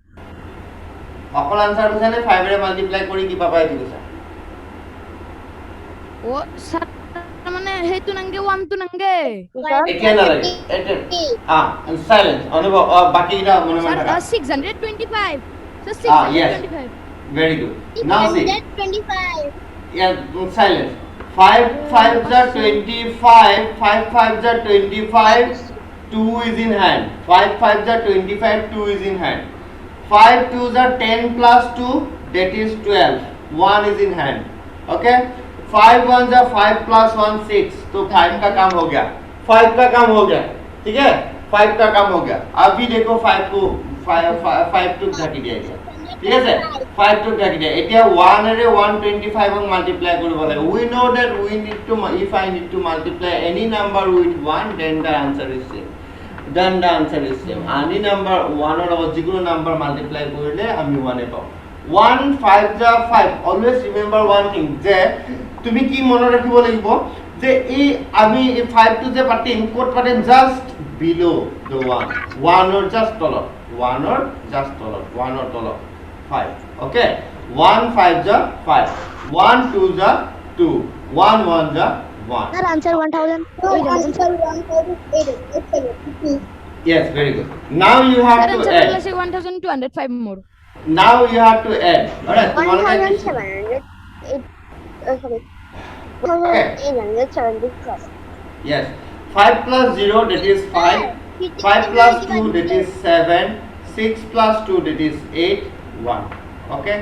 অকল আনসার বুঝানে 5 ৰে মাল্টিপ্লাই কৰি কি পাবা এটো কৈছা ও স্যার মানে হেতু নংগে 1 টু নংগে এতিয়া না লাগে এটা সাইলেন্স অনুভব বাকি এটা মনে মনে থাকা 625 so yes 625 very good now see 625. yeah silence 5 5s are 25 5 5s are 25 2 is in hand 5 5s are 25 2 is in hand 5 2s are 10 plus 2 that is 12 1 is in hand okay 5 1s are 5 plus 1 6 तो 5 का काम हो गया 5 का काम हो गया ठीक है 5 का काम हो गया अभी देखो 5 को 5 to 30 दिया गया ঠিক আছে 5 to 30 दिया এতিয়া 1 रे 125 ক মাল্টিপ্লাই কৰিব লাগে we know that we need to if I need to multiply any number with 1 then the answer is same any number 1 or যিকোনো নাম্বার মাল্টিপ্লাই কৰিলে আমি 1 এ পাও 1 5 যা 5 always remember one thing যে তুমি কি মনে ৰাখিব লাগিব যে এই আমি 5 to যে পাতিম কোড পাতিম জাস্ট বিলো the 1 or just তলত 1 or just তলত 1 or তলত 5 okay 1 5 ja 5 1 2 ja 2 1 1 ja 1 Sir, answer 1000. Answer 1008. yes very good now you have to answer add plus 1205 more now you have to add alright তোমালোকে 1700. Sorry. 1875. yes 5 plus 0 that is 5 5 plus 2 that is 7 6 plus 2 that is 8 1 okay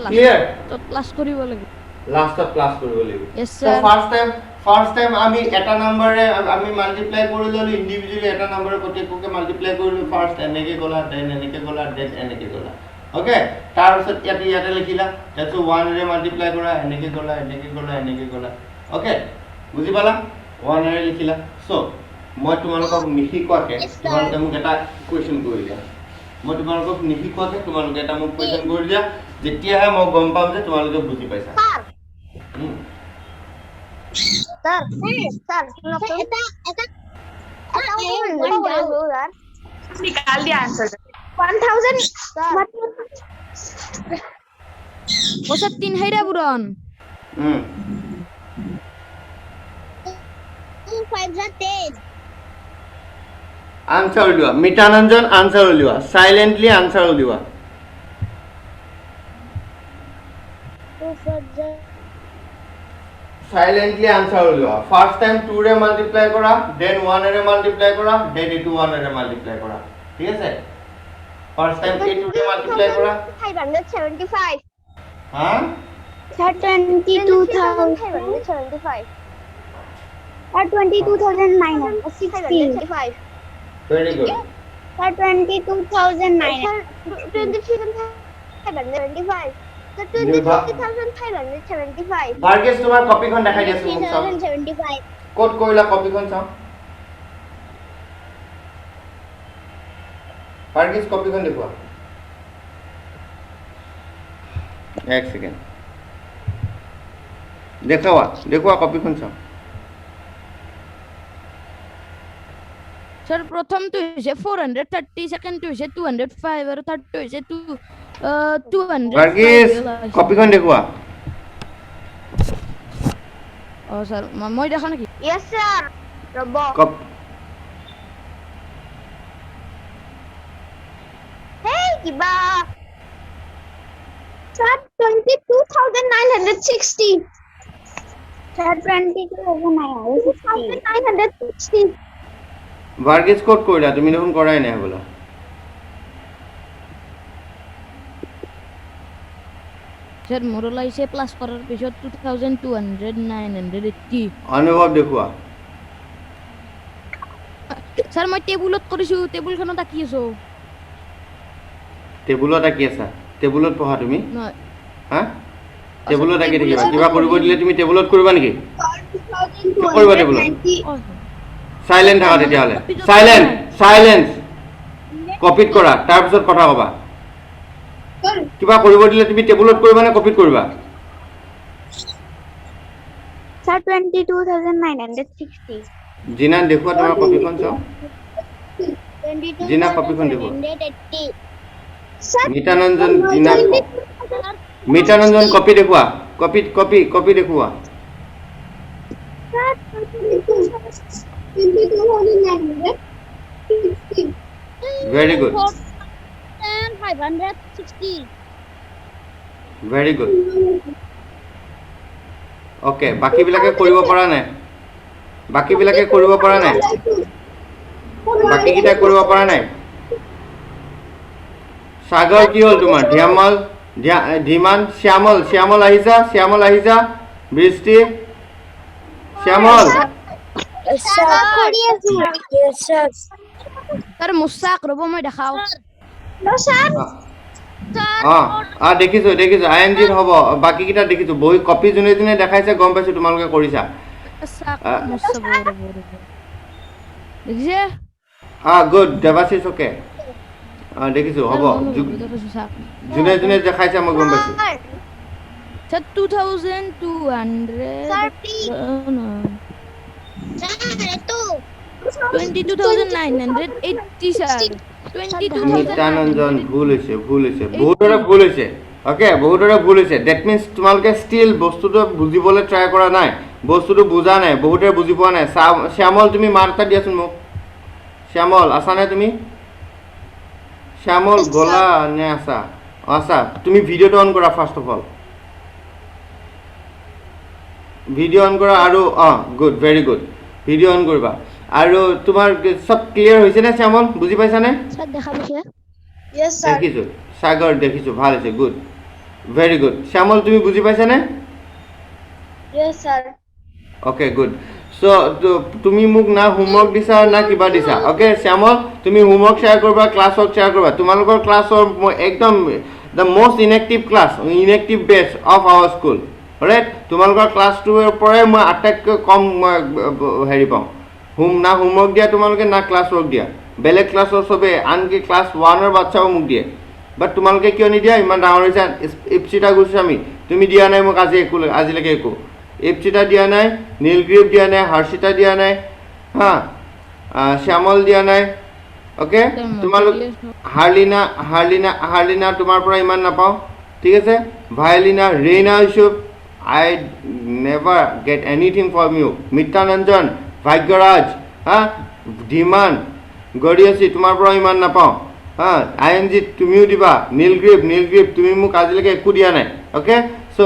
clear তো plus কৰিব লাগে last class কৰিব লাগিব Yes, so sir. first time আমি এটা নম্বৰে আমি multiply কৰি ললো ইন্ডিভিজুয়ালি এটা নম্বৰে প্ৰত্যেককে মাল্টিপ্লাই কৰিলো ফাৰ্স্ট এনেকে গলা দেন এনেকে গলা দেন এনেকে গলা ওকে তাৰ পিছত ইয়াতে লিখিলা তাৰপিছত 1 ৰে মাল্টিপ্লাই কৰা এনেকে গলা ওকে বুজি পালা 1 ৰে লিখিলা সো মই তোমালোকক নিশিকোৱাকে তোমালোকে মোক এটা কোৱেশ্চন কৰি দিয়া মই তোমালোকক নিশিকোৱাকে তোমালোকে এটা মোক কোৱেশ্চন কৰি দিয়া যেতিয়াহে মই গম পাম যে তোমালোকে বুজি পাইছা Sir, निकाल दिया आंसर 1000. Sir. ও স্যার 3 হাইরা পূরণ 2 5 are 10. आंसर उलिवा मिटानंजन आंसर उलिवा साइलेंटली आंसर उलिवा 2 5 are সাইলেন্টলি আনসার উলিওৱা ফাৰ্স্ট টাইম 2 ৰে মাল্টিপ্লাই কৰা দেন 1 ৰে মাল্টিপ্লাই কৰা দেন এটো 1 ৰে মাল্টিপ্লাই কৰা ঠিক আছে ফাৰ্স্ট টাইম এ 2 ৰে মাল্টিপ্লাই কৰা 575 হ্যাঁ 22,575 or 22,960 ভেরি গুড or 22,900 23,575 23,575 ভার্গেস তোমার কপিখন দেখাই দিয়াছো মোক সব 3,075 কোড কইলা কপিখন চাও ভার্গেস কপিখন দেখুৱা এক সেকেন্ড দেখুৱা কপিখন চাও স্যাৰ প্ৰথমটো হৈছে 430 সেকেন্ডটো হৈছে 205 আৰু থাৰ্ডটো হৈছে 200 ভাৰ্গেস কপিখন দেখুৱা ও স্যাৰ মই দেখা নাকি yes sir ৰব কপ hey কিবা Sir, 22,960 Sir, 22,960 ভাৰ্গেস কোড কইলা তুমি দেখোন কৰাই নাই বলা স্যাৰ মোৰ ওলাইছে প্লাস কৰাৰ পিছত 2200 অনুভৱ দেখুৱা স্যাৰ মই টেবুলত কৰিছো টেবুলখনত আঁকি আছো টেবুলত আঁকি আছা টেবুলত পঢ়া তুমি নহয় হা টেবুলত আঁকি থাকিবা কিবা কৰিব দিলে তুমি টেবুলত কৰিবা নেকি কৰিবা টেবুলত সাইলেন্ট থাকা তেতিয়াহলে সাইলেন্স কপিত কৰা তাৰ পিছত কথা কবা কিবা কৰিব দিলে তুমি টেবুলত কৰিবা নে কপিত কৰিবা Sir, 22,960 জিনা দেখুৱা তোমাৰ কপিখন চাও জিনা কপিখন দেখুৱা 22,980 Sir, মিতানঞ্জন কপি দেখুৱা কপি দেখুৱা Sir, 22,960 very good 560 very good okay বাকি বিলাকে কৰিব পৰা নাই বাকি কিটা কৰিব পৰা নাই সাগৰ কি হল তোমাৰ ধিমান শ্যামল আহিছা বৃষ্টি শ্যামল স্যাৰ মুসাক ৰব মই দেখাও No, sir. দেখিছো আইএনজিৰ হ'ব বাকি কিটা দেখিছো বহি কপি যোনে দেখাইছে গম পাইছো তোমালোকে কৰিছা মুসাক মুসাব ৰব দেখিছে গুড দেৱাশিস ওকে দেখিছো হ'ব যোনে দেখাইছে মই গম পাইছো sir 2200 Sir, please. Sir, 22,980 sir 22,000 নিত্যানন্দন ভুল হৈছে বহুতৰে ভুল হৈছে দ্যাট মিন্স তোমালোকে ষ্টিল বস্তুটো বুজিবলৈ ট্ৰাই কৰা নাই বস্তুটো বুজা নাই বহুতৰে বুজি পোৱা নাই শ্যামল তুমি মাৰ্তা দিয়াচোন মোক শ্যামল আছা নে তুমি শ্যামল গলা নে আছা তুমি ভিডিঅ'টো অন কৰা first of all video' on কৰা আৰু good very good video' on কৰিবা আৰু তোমাৰ সব ক্লিয়াৰ হৈছে নে শ্যামল বুজি পাইছা নে sir, দেখা পাইছে? Yes, sir. দেখিছো সাগৰ দেখিছো ভাল হৈছে গুড ভেৰি গুড শ্যামল তুমি বুজি পাইছা নে Yes, sir. Okay good so তুমি মোক না হোমৱৰ্ক দিছা না কিবা দিছা ওকে শ্যামল তুমি হোমৱৰ্ক শ্বেয়াৰ কৰিবা ক্লাছ ৱৰ্ক শ্বেয়াৰ কৰিবা তোমালোকৰ ক্লাছৰ একদম the most inactive batch of our school right তোমালোকৰ ক্লাছটোৰ পৰাই মই আটাইতকৈ কম হেৰি পাওঁ হোমৱৰ্ক দিয়া তোমালোকে না ক্লাছ ৱৰ্ক দিয়া বেলেগ ক্লাছৰ চবে আনকি ক্লাছ 1ৰ বাচ্চাও মোক দিয়ে বাট তোমালোকে কিয় নিদিয়া ইমান ডাঙৰ হৈছে ইপচিতা গোস্বামী তুমি দিয়া নাই মোক আজিলৈকে একো ইপচিতা দিয়া নাই নীলগ্ৰীপ দিয়া নাই হৰ্ষিতা দিয়া নাই হা শ্যামল দিয়া নাই ওকে তোমালোক হাৰ্লিনা তোমাৰ পৰা ইমান নাপাওঁ ঠিক আছে Violina Reina Yusuf I never get anything from you Mitranjan Bhagyaraj হা ধীমান গৰিয়সী তোমাৰ পৰা ইমান নাপাওঁ হা আইএনজি তুমিও দিবা নীলগ্ৰীপ তুমি মোক আজিলৈকে একো দিয়া নাই ওকে সো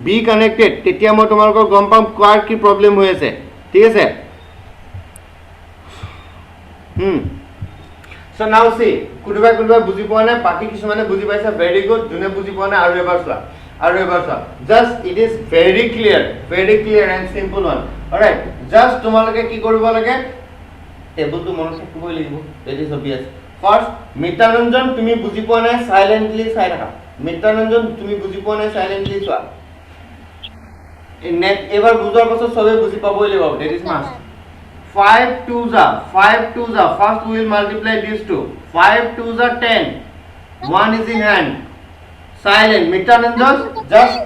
বি কানেক্টেড তেতিয়া মই তোমালোকৰ গম পাম কাৰ কি প্ৰবলেম হৈ আছে ঠিক আছে সো নাও সি কোনোবা বুজি পোৱা নাই বাকি কিছুমানে বুজি পাইছা ভেৰি গুড যোনে বুজি পোৱা নাই আৰু এবাৰ চোৱা just it is very clear and simple one alright just তোমালোকে কি কৰিব লাগে টেবুলটো মনত থাকিবই লাগিব ইট ইজ অবভিয়াছ ফাৰ্স্ট মিতানঞ্জন তুমি বুজি পোৱা নাই সাইলেন্টলি চাই থাকা মিতানঞ্জন তুমি বুজি পোৱা নাই সাইলেন্টলি চোৱা এবাৰ বুজাৰ পাছত সবে বুজি পাবই লাগিব that is must 5 2s first we will multiply these two 5 2s are 10 1 is in hand silent Mittananjan just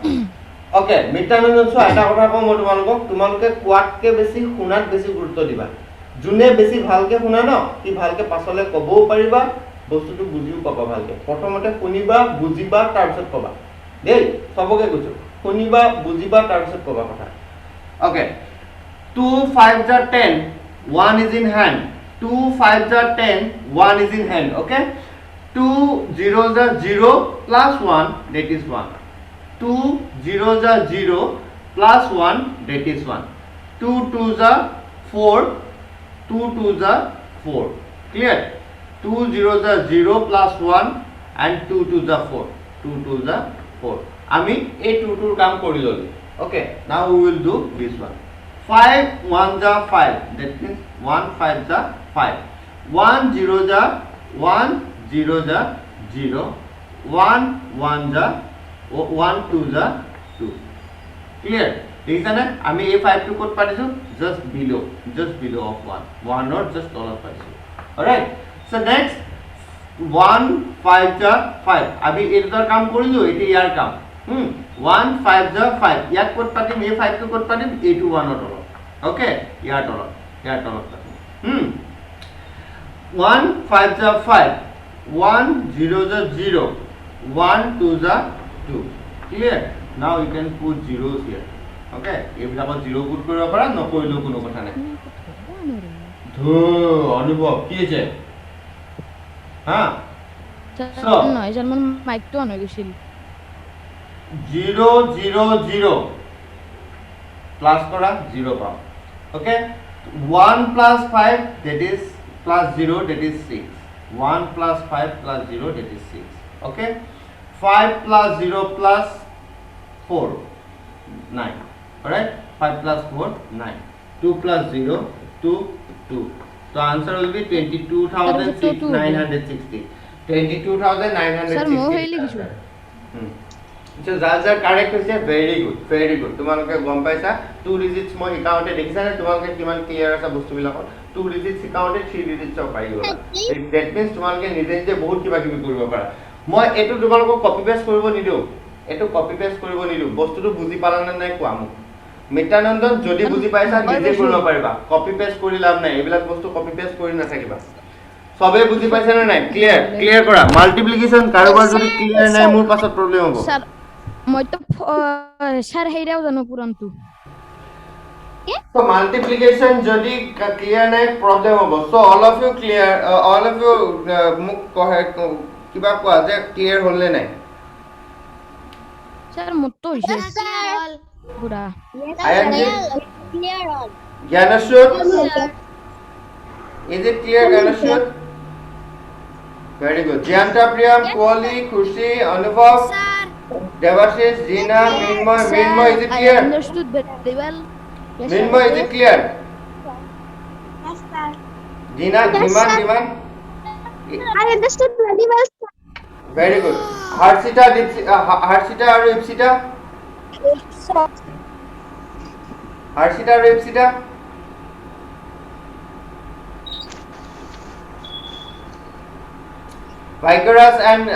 okay Mittananjan so এটা কথা কম মই তোমালোকে কোৱাতকে বেছি শুনাত বেছি গুৰুত্ব দিবা যোনে বেছি ভালকে শুনা ন কি ভালকে পাছলে কবও পাৰিবা বস্তুটো বুজিও পাবা ভালকে প্ৰথমতে শুনিবা বুজিবা তাৰ পিছত কবা দেই সবকে কৈছো শুনিবা বুজিবা তাৰ পিছত কবা কথা okay 2 5s are 10 1 is in hand 2 5s are 10 1 is in hand okay 2 zeros are 0 plus 1 that is 1 2 zeros are 0 plus 1 that is 1 2 2s are 4 2 2s are 4 clear 2 zeros are 0 plus 1 and 2 2s are 4 2 2s are 4 আমি এই 2 2 কাম কৰি ললো okay now we will do this one 5 1s are 5 that means 1 5s are 5 1 0s are 1 0s are 0 1 1s are 1 2s are 2 clear দেখিছানে আমি এই 5 টো code পাইছো just below of 1 1 or just তলত পাইছো alright so next 1 5s are 5 আমি এটাৰ কাম কৰিলো এটি ইয়াৰ কাম 1 5s are 5 ইয়াক কোড পাতিম এই 5 টো কোড পাতিম a2 1 ৰ তলত okay ইয়াৰ তলত পাতিম 1 5s are 5 1 0s are 0 1 2s are 2 clear now you can put zeros here okay এইবিলাকত 0 পুট কৰিব পাৰা নকৰিলেও কোনো কথা নাই ধো অনুভৱ কি আছে হা So, নহয় জান মোৰ মাইকটো অন হৈ গৈছিল 0 0 0 প্লাস করা 0 পাও okay 1 plus 5 that is plus 0 that is 6 1 plus 5 plus 0 that is 6 okay 5 plus 0 plus 4 9 alright 5 plus 4 9 2 plus 0 2 2 so answer will be 22,960 22,960 Sir, mo heli kichu. So যাৰ কাৰেক্ট হৈছে ভেৰি গুড তোমালোকে গম পাইছা 2 digits মই একাউন্টে দেখিছা না তোমালোকে কিমান ক্লিয়াৰ আছে বস্তুবিলাকত 2 ডিজিটস একাউন্টে 3 ডিজিটস পাই গলা দ্যাট মিন্স তোমালোকে নিজে বহুত কিবা কিবি কৰিব পাৰা মই এটো তোমালোকক কপি পেস্ট কৰিব নিদিও বস্তুটো বুজি পালা না নাই কোৱা মোক মিতানন্দন যদি বুজি পাইছা নিজে কৰিব পাৰিবা কপি পেস্ট কৰি লাভ নাই এইবিলাক বস্তু কপি পেস্ট কৰি নাথাকিবা সবে বুজি পাইছা না নাই ক্লিয়াৰ কৰা মাল্টিপ্লিকেশন কাৰোবাৰ যদি ক্লিয়াৰ নাই মোৰ পাছত প্ৰবলেম হ'ব স্যার মই তো স্যার হেইরাও জানো পুরান্তু So multiplication যদি clear নাই problem হ'ব so all of you মোক কহে কিবা কোৱা যে clear হলে নাই স্যার মত হইছে পুরা Clear all. Gyanashut is it clear Gyanashut very good Jyanta Priyam Kohli Khushi Anubhav Devashish Jina Minmoy is it I clear understood very well. Yes, Minmoy is it clear Yes, sir. Jina Dhiman I understood very well, sir. very good Harshita or Ipsita Harshita or Ipsita Vikaras and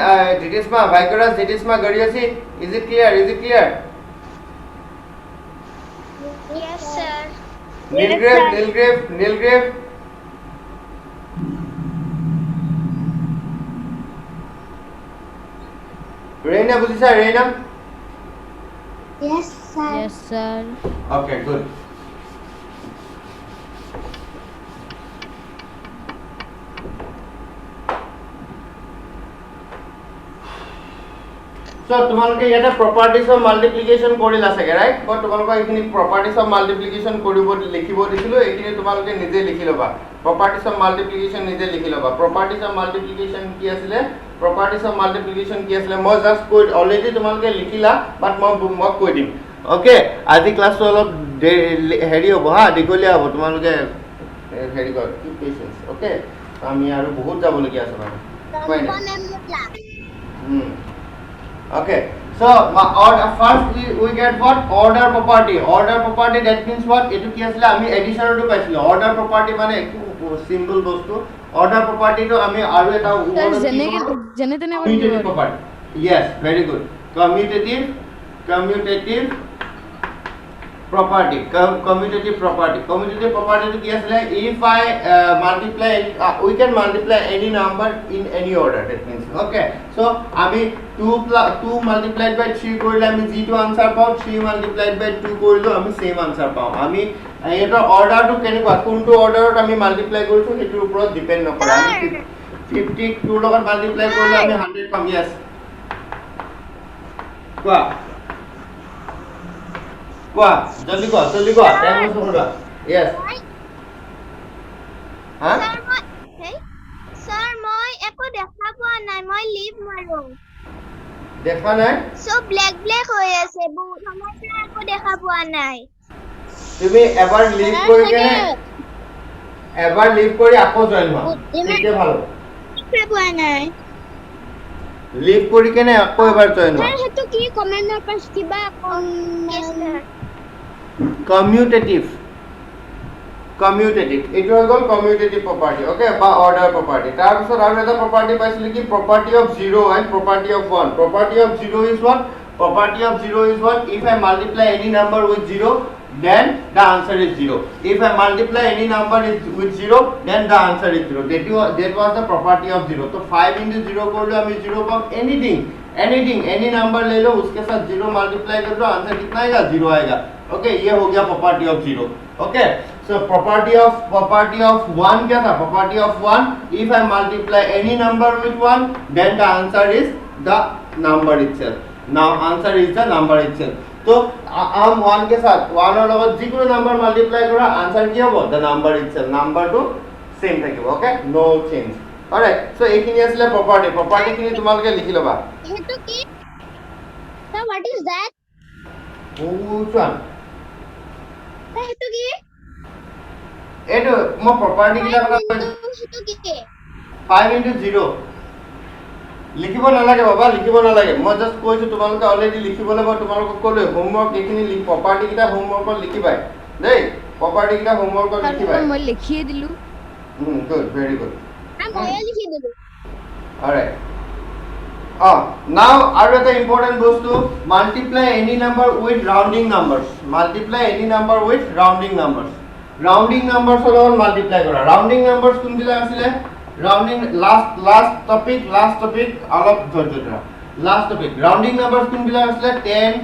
Ditisma Gariasi is it clear Yes, sir. Nilgrave Reina Busisa Reina Yes, sir. Yes, sir. okay good so তোমালোকে ইয়াতে properties of multiplication কৰিলা চাগে right মই তোমালোকক এইখিনি properties of multiplication কৰিব লিখিব দিছিলো এইখিনি তোমালোকে নিজে লিখি ল'বা প্ৰপাৰ্টিজ অফ মাল্টিপ্লিকেশ্যন নিজে লিখি ল'বা প্ৰপাৰ্টিজ অফ মাল্টিপ্লিকেশ্যন কি আছিলে প্ৰপাৰ্টিজ অফ মাল্টিপ্লিকেশ্যন কি আছিলে মই জাষ্ট কৈ অলৰেডি তোমালোকে লিখিলা বাট মই কৈ দিম ওকে আজি ক্লাছটো অলপ হেৰি হ'ব হা দীঘলীয়া হ'ব তোমালোকে হেৰি কৰ কি পেচেন্স ওকে আমি আৰু বহুত যাবলগীয়া আছে মানে Okay, so first we get what order property. Order property that means what? Etu ki asile ami addition to paisilo. Order property mane ektu symbol bostu. Order property to ami aru eta jene tene commutative property. Yes, very good. Commutative property. Commutative property to ki asile if I multiply we can multiply any number in any order that means okay so ami 2 multiplied by 3 korile ami g to answer pao 3 multiplied by 2 korilo ami same answer pao ami eto order to kenekwa kuntu order ot ami multiply korisu etur upor depend nokore ami 52 logot multiply korile ami 100 pam yes কোৱা জলদি কোৱা time আছে কোৱা yes হা sir মই একো দেখা পোৱা নাই মই লিভ মাৰো দেখা নাই সব ব্ল্যাক হৈ আছে বহুত সমস্যা একো দেখা পোৱা নাই তুমি এবাৰ লিভ কৰি কেনে এবাৰ লিভ কৰি আকৌ জয়েন হোৱা তেতিয়া ভাল দেখা পোৱা নাই লিভ কৰি কেনে আকৌ এবাৰ জয়েন হোৱা স্যাৰ হেতু কি কমেন্টৰ পাছ কিবা commutative এটো হৈ গল commutative property okay বা order property তাৰ পিছত আৰু এটা property পাইছিলি কি property of 0 and property of 1 property of 0 is what if I multiply any number with 0 then the answer is 0 if I multiply any number with 0 then the answer is 0 that was the property of 0 तो 5 into 0 कर लो हमें 0 palm anything any number ले लो उसके साथ 0 multiply कर दो answer कितना आएगा 0 आएगा ओके ये हो गया property of 0 okay so property of 1 क्या था property of 1 if I multiply any number with 1 then the answer is the number itself now answer is the number itself तो हम 1 के साथ 1 और लगत जिकোনো নাম্বার মাল্টিপ্লাই করা आंसर কি হবে the number itself number to same থাকিব okay no change alright so এইখিনি আসলে property খিনি তোমালকে লিখি লবা হেতু কি so what is that which one হেতু কি এটো মই property কিটা কথা হেতু কি 5 into 0 লিখিব নালাগে বাবা লিখিব নালাগে মই জাস্ট কৈছো তোমালোকে অলৰেডি লিখিবলৈ মই তোমালোকক ক'লে হোমৱৰ্ক এইখিনি প্ৰপাৰ্টি কিটা হোমৱৰ্কত লিখিবাই দেই প্ৰপাৰ্টি কিটা হোমৱৰ্কত লিখিবাই মই লিখিয়ে দিলু গুড ভেৰি গুড মই লিখি দিলো অলৰাইট now আৰু এটা ইম্পৰ্টেন্ট বস্তু মাল্টিপ্লাই এনি নাম্বাৰ উইথ ৰাউন্ডিং নাম্বাৰস ৰাউন্ডিং নাম্বাৰস লগত মাল্টিপ্লাই কৰা ৰাউন্ডিং নাম্বাৰস কোনবিলা আছিলে rounding last topic অলপ ধৈৰ্য ধৰা last topic rounding numbers কোনবিলা আসলে 10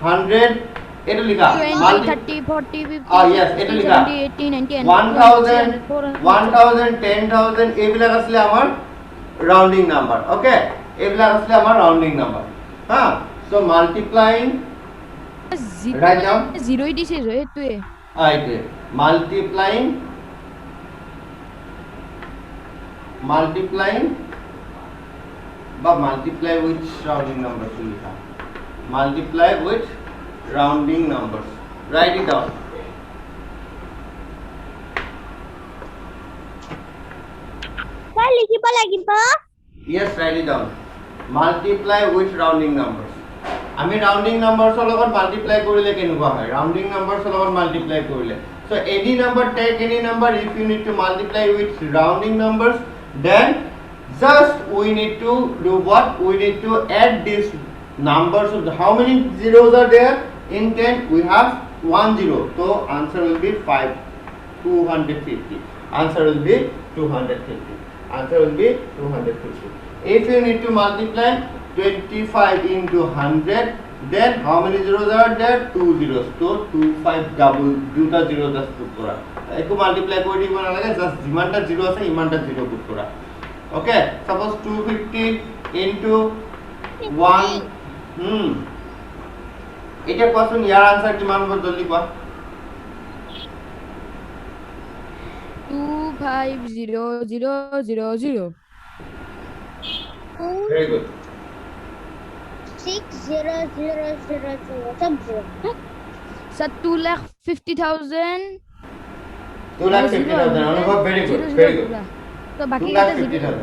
100 এটো লিখা 20 30 40 50 yes এটো লিখা 70 80 90 1000 10000 এইবিলাক আসলে আমাৰ rounding number okay এইবিলাক আসলে আমাৰ rounding number হা so multiplying write down 0 দিছে এটোৱে আইতে multiplying বা multiply with rounding numbers লিখা multiply with rounding numbers write it down sir লিখিব লাগিব yes write it down multiply with rounding numbers আমি rounding numbers লগত multiply কৰিলে কেনেকুৱা হয় rounding numbers লগত multiply কৰিলে so any number take any number if you need to multiply with rounding numbers then just we need to do what we need to add these numbers how many zeros are there in 10 we have 1 0 so answer will be 250 answer will be 250 if you need to multiply 25 into 100 then how many zeros are there 2 zeros so 25 double দুটা zero just put kora একো multiply কৰি দিব নালাগে just যিমানটা zero আছে ইমানটা zero put kora okay suppose 250 into 1 এটা কোৱাচোন ইয়াৰ আনসাৰ কিমান হ'ব জলদি কোৱা 250000 ভেৰি গুড 60000 सब zero sir 2,50,000 2,50,000 অনুভৱ ভেৰি গুড তো বাকি 2,50,000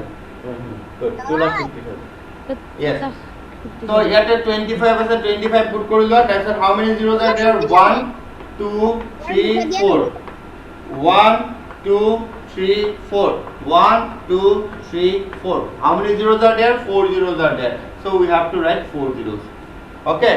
good 2,50,000 yes so ইয়াতে 25 আছে 25 পুট কৰি লোৱা তাৰপিছত how many zeros are there 1 2 3 4 1 2 3 4 1 2 3 4 how many zeros are there 4 zeros are there so we have to write 4 zeros okay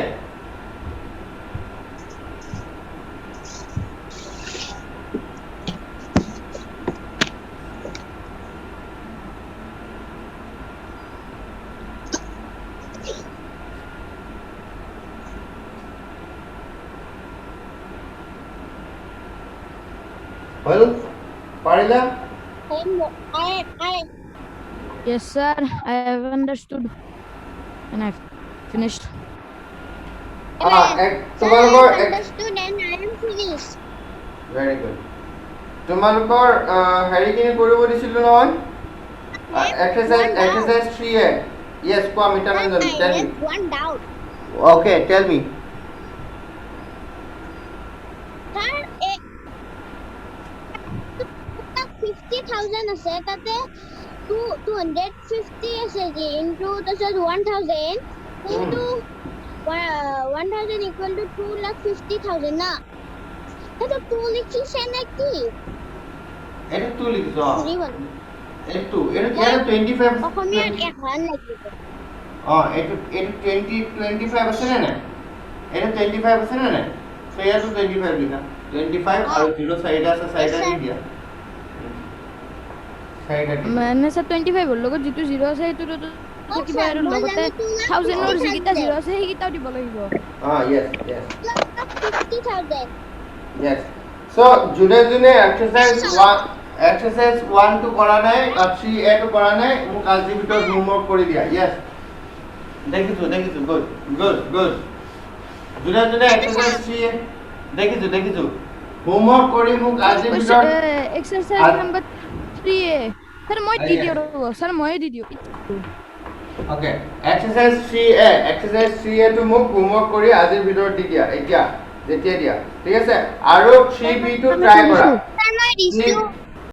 well parila I yes sir I have understood and I've finished তোমালোকৰ understood and I am finished very good তোমালোকৰ হেৰিখিনি কৰিব দিছিলো নহয় exercise 3 yes কোৱা মিটানঞ্জন I tell me have one doubt okay tell me sir 50,000 আছে তাতে 250 আছে যে into তাছত 1000 into 1000 equal to 2,50,000 না এটা 2 লিখিছে নাকি এটা 2 লিখিছো ধৰিবন এটা 2 এটা 25 অসমীয়াত এখন লাগিব এটা 25 আছে না এটা 25 আছে না so ইয়াতো 25 লিখা 25 আৰু 0 সাইডা আছে সাইডা দি দিয়া মানে স্যাৰ 25 হল লগত যেটো 0 আছে এটো তো কিবা আৰু লগতে 1000 ৰ যিকিটা 0 আছে সেইকিটাও দিব লাগিব yes 50,000 yes so জুনে জুনে exercise 1 to কৰা নাই আৰু 3a to কৰা নাই মোক আজি ভিতৰত হোমৱৰ্ক কৰি দিয়া yes দেখিছো good জুনে জুনে exercise 3a দেখিছো হোমৱৰ্ক কৰি মোক আজি ভিতৰত এক্সাৰসাইজ নাম্বাৰ 3a স্যাৰ মই দি দিও স্যাৰ মই দি দিও okay exercise 3a to মোক হোমৱৰ্ক কৰি আজিৰ ভিতৰত দি দিয়া এতিয়া যেতিয়া দিয়া ঠিক আছে আৰু 3b to ট্ৰাই কৰা মই দিছো